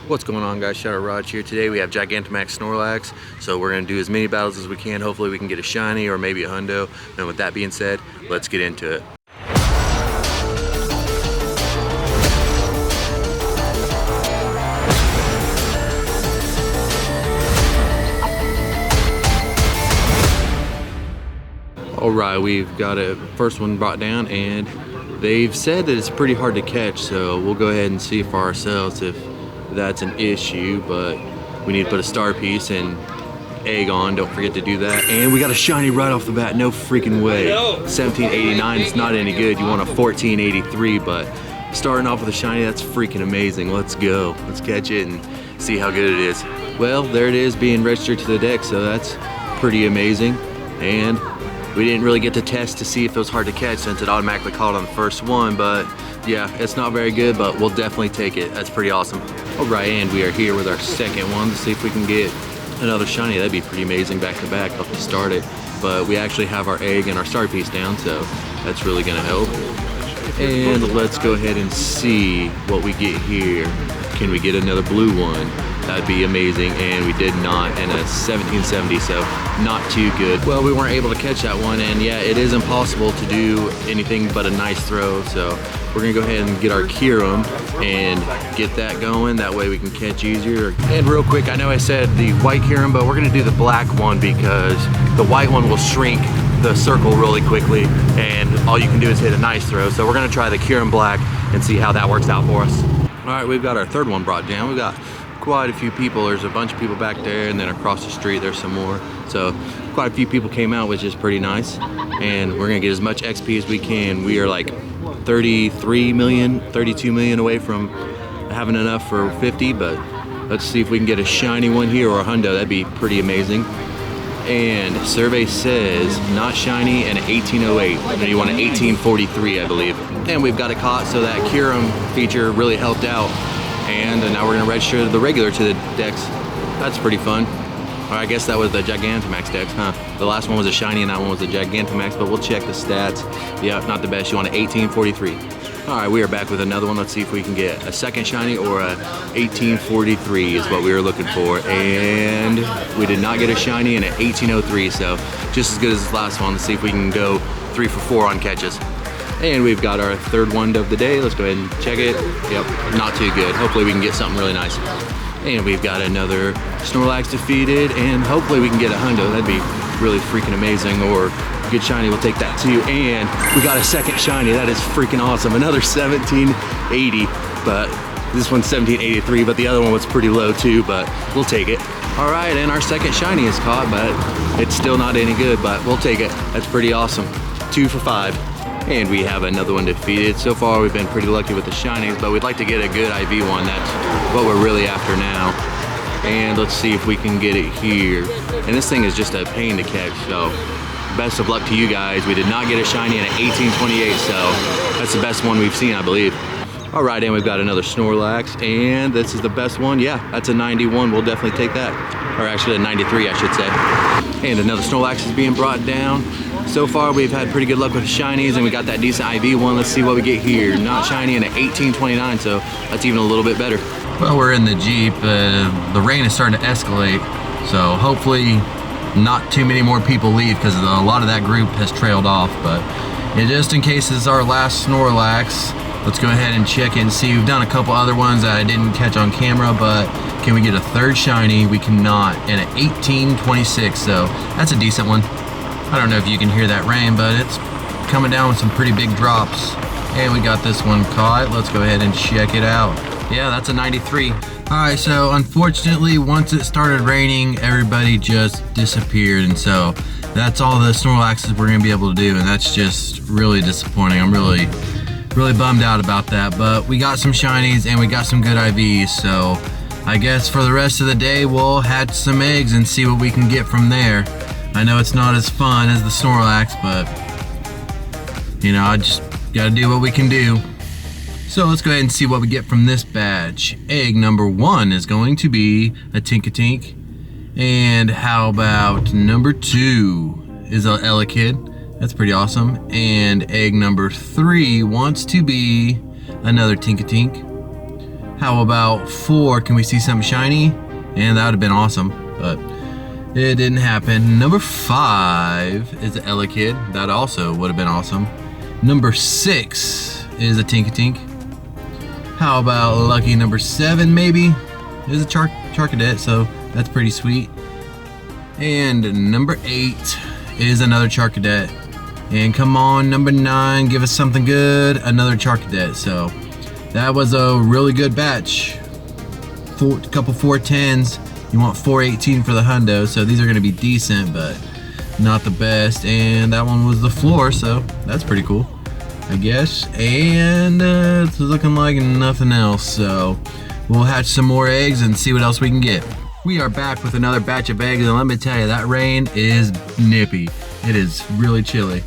What's going on, guys? Shadow Raj here. Today we have Gigantamax Snorlax, so we're going to do as many battles as we can. Hopefully we can get a shiny or maybe a hundo. And with that being said, let's get into it. Alright, we've got a first one brought down, and they've said that it's pretty hard to catch, so we'll go ahead and see for ourselves if that's an issue, but we need to put a star piece and egg on, don't forget to do that. And we got a shiny right off the bat, no freaking way. 1789, it's not any good, you want a 1483, but starting off with a shiny, that's freaking amazing. Let's go, let's catch it and see how good it is. Well, there it is being registered to the deck, so that's pretty amazing. And we didn't really get to test to see if it was hard to catch since it automatically caught on the first one, but yeah, it's not very good, but we'll definitely take it. That's pretty awesome. Alright, and we are here with our second one to see if we can get another shiny. That'd be pretty amazing back to back. I'll have to start it, but we actually have our egg and our star piece down, so that's really gonna help. And let's go ahead and see what we get here. Can we get another blue one? That'd be amazing, and we did not, and a 1770, so not too good. Well, we weren't able to catch that one, and yeah, it is impossible to do anything but a nice throw, so we're gonna go ahead and get our Kyurem and get that going. That way we can catch easier. And real quick, I know I said the white Kyurem, but we're gonna do the black one because the white one will shrink the circle really quickly, and all you can do is hit a nice throw. So we're gonna try the Kyurem black and see how that works out for us. All right, we've got our third one brought down. We got quite a few people. There's a bunch of people back there, and then across the street there's some more. So quite a few people came out, which is pretty nice. And we're gonna get as much XP as we can. We are like 33 million, 32 million away from having enough for 50, but let's see if we can get a shiny one here or a hundo. That'd be pretty amazing. And survey says not shiny and an 1808. And you want an 1843, I believe. And we've got it caught, so that Kyurem feature really helped out. And now we're gonna register the regular to the decks. That's pretty fun. Or I guess that was the Gigantamax decks, huh? The last one was a shiny and that one was a Gigantamax, but we'll check the stats. Yeah, not the best. You want an 1843. All right, we are back with another one. Let's see if we can get a second shiny or a 1843 is what we were looking for. And we did not get a shiny and an 1803, so just as good as this last one. Let's see if we can go 3 for 4 on catches. And we've got our third one of the day. Let's go ahead and check it. Yep, not too good. Hopefully we can get something really nice. And we've got another Snorlax defeated, and hopefully we can get a hundo. That'd be really freaking amazing, or a good shiny, we'll take that too. And we got a second shiny. That is freaking awesome. Another 1780, but this one's 1783, but the other one was pretty low too, but we'll take it. All right, and our second shiny is caught, but it's still not any good, but we'll take it. That's pretty awesome. 2 for 5. And we have another one defeated. So far we've been pretty lucky with the shinies, but we'd like to get a good IV one. That's what we're really after now. And let's see if we can get it here. And this thing is just a pain to catch, so best of luck to you guys. We did not get a shiny and an 1828, so that's the best one we've seen, I believe. All right, and we've got another Snorlax, and this is the best one. Yeah, that's a 91. We'll definitely take that. Or actually a 93, I should say. And another Snorlax is being brought down. So far, we've had pretty good luck with the shinies, and we got that decent IV one. Let's see what we get here. Not shiny and an 1829, so that's even a little bit better. Well, we're in the Jeep. The rain is starting to escalate, so hopefully not too many more people leave because a lot of that group has trailed off. But yeah, just in case this is our last Snorlax, let's go ahead and check it and see. We've done a couple other ones that I didn't catch on camera, but can we get a third shiny? We cannot, and an 1826, so that's a decent one. I don't know if you can hear that rain, but it's coming down with some pretty big drops. And we got this one caught. Let's go ahead and check it out. Yeah, that's a 93. All right, so unfortunately, once it started raining, everybody just disappeared. And so that's all the Snorlaxes we're gonna be able to do. And that's just really disappointing. I'm really bummed out about that. But we got some shinies and we got some good IVs. So I guess for the rest of the day, we'll hatch some eggs and see what we can get from there. I know it's not as fun as the Snorlax, but you know, I just gotta do what we can do. So let's go ahead and see what we get from this badge. Egg number 1 is going to be a Tinkatink. And how about number 2 is a Elekid. That's pretty awesome. And egg number 3 wants to be another Tinkatink. How about 4? Can we see something shiny? And that would have been awesome, but it didn't happen. Number 5 is an Elekid. That also would have been awesome. Number 6 is a Tinkatink. How about lucky number 7 maybe? Is a Charcadet, so that's pretty sweet. And number 8 is another Charcadet. And come on, number 9, give us something good. Another Charcadet. So that was a really good batch. Couple 410s. You want 418 for the hundo, so these are going to be decent, but not the best. And that one was the floor, so that's pretty cool, I guess. And it's looking like nothing else, so we'll hatch some more eggs and see what else we can get. We are back with another batch of eggs, and let me tell you, that rain is nippy. It is really chilly.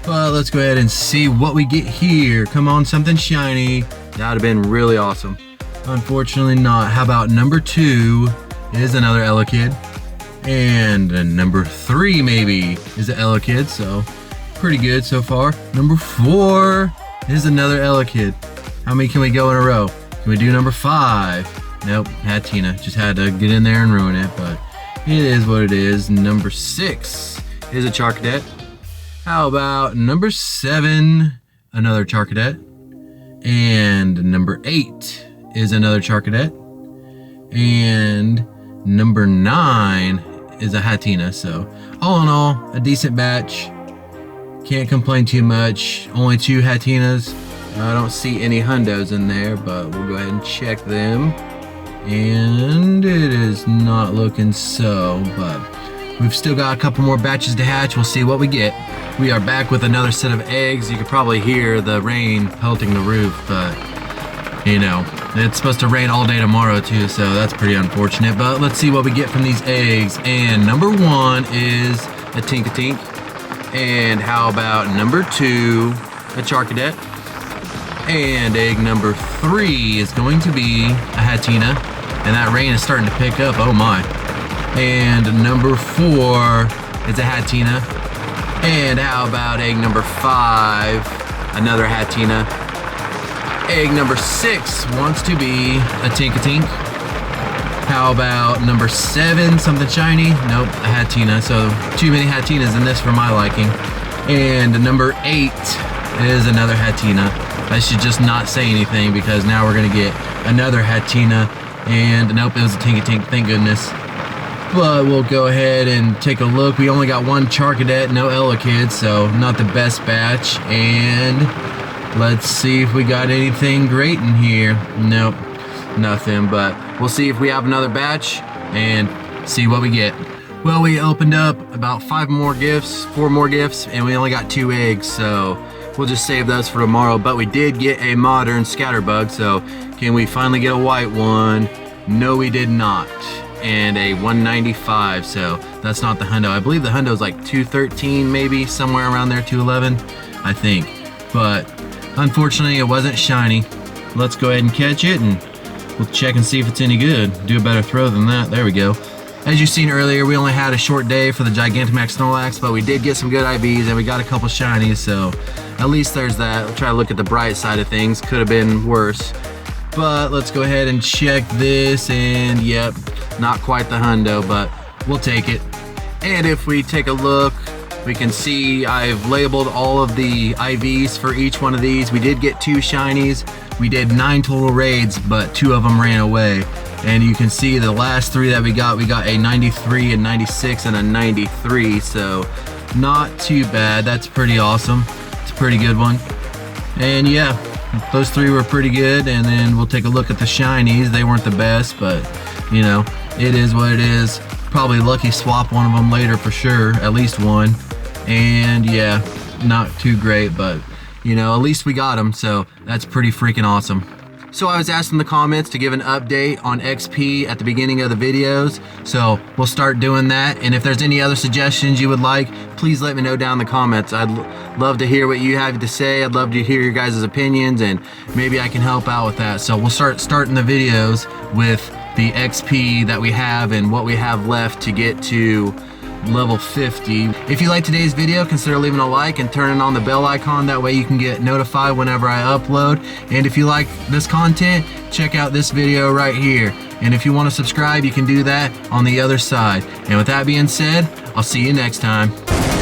But let's go ahead and see what we get here. Come on, something shiny. That would have been really awesome. Unfortunately not. How about number 2 is another Elekid. And number 3 maybe is an Elekid, so pretty good so far. Number 4 is another Elekid. How many can we go in a row? Can we do number 5? Nope, Hatina. Just had to get in there and ruin it, but it is what it is. Number 6 is a Charcadet. How about number 7, another Charcadet. And number 8 is another Charcadet. And number 9 is a Hatina. So all in all, a decent batch. Can't complain too much. Only 2 Hatinas. I don't see any hundos in there, but we'll go ahead and check them. And it is not looking so, but we've still got a couple more batches to hatch. We'll see what we get. We are back with another set of eggs. You can probably hear the rain pelting the roof, but you know, it's supposed to rain all day tomorrow too, so that's pretty unfortunate. But let's see what we get from these eggs. And number 1 is a Tinkatink. And how about number 2, a Charcadet. And egg number 3 is going to be a Hatina. And that rain is starting to pick up, oh my. And number 4 is a Hatina. And how about egg number 5, another Hatina. Egg number 6 wants to be a Tinkatink. How about number 7, something shiny? Nope, a Hatina. So too many Hatinas in this for my liking. And number 8 is another Hatina. I should just not say anything because now we're gonna get another Hatina. And nope, it was a Tinkatink, thank goodness. But we'll go ahead and take a look. We only got 1 Charcadet, no Elekid, so not the best batch. And let's see if we got anything great in here. Nope, nothing, but we'll see if we have another batch and see what we get. Well, we opened up about 4 more gifts, and we only got 2 eggs, so we'll just save those for tomorrow. But we did get a modern scatterbug, so can we finally get a white one? No, we did not. And a 195, so that's not the hundo. I believe the hundo is like 213, maybe somewhere around there, 211, I think. But unfortunately, it wasn't shiny. Let's go ahead and catch it, and we'll check and see if it's any good. Do a better throw than that. There we go. As you've seen earlier, we only had a short day for the Gigantamax Snorlax, but we did get some good IVs, and we got a couple shinies, so at least there's that. We'll try to look at the bright side of things. Could have been worse. But let's go ahead and check this, and yep, not quite the hundo, but we'll take it. And if we take a look, we can see I've labeled all of the IVs for each one of these. We did get 2 shinies. We did 9 total raids, but 2 of them ran away. And you can see the last 3 that we got a 93, a 96, and a 93, so not too bad. That's pretty awesome. It's a pretty good one. And yeah, those 3 were pretty good. And then we'll take a look at the shinies. They weren't the best, but you know, it is what it is. Probably lucky swap one of them later for sure, at least one. And yeah, not too great, but you know, at least we got them, so that's pretty freaking awesome. So I was asked in the comments to give an update on XP at the beginning of the videos, so we'll start doing that. And if there's any other suggestions you would like, please let me know down in the comments. I'd love to hear what you have to say. I'd love to hear your guys' opinions, and maybe I can help out with that. So we'll starting the videos with the XP that we have and what we have left to get to level 50. If you like today's video, consider leaving a like and turning on the bell icon. That way you can get notified whenever I upload. And if you like this content, check out this video right here. And if you want to subscribe, you can do that on the other side. And with that being said, I'll see you next time.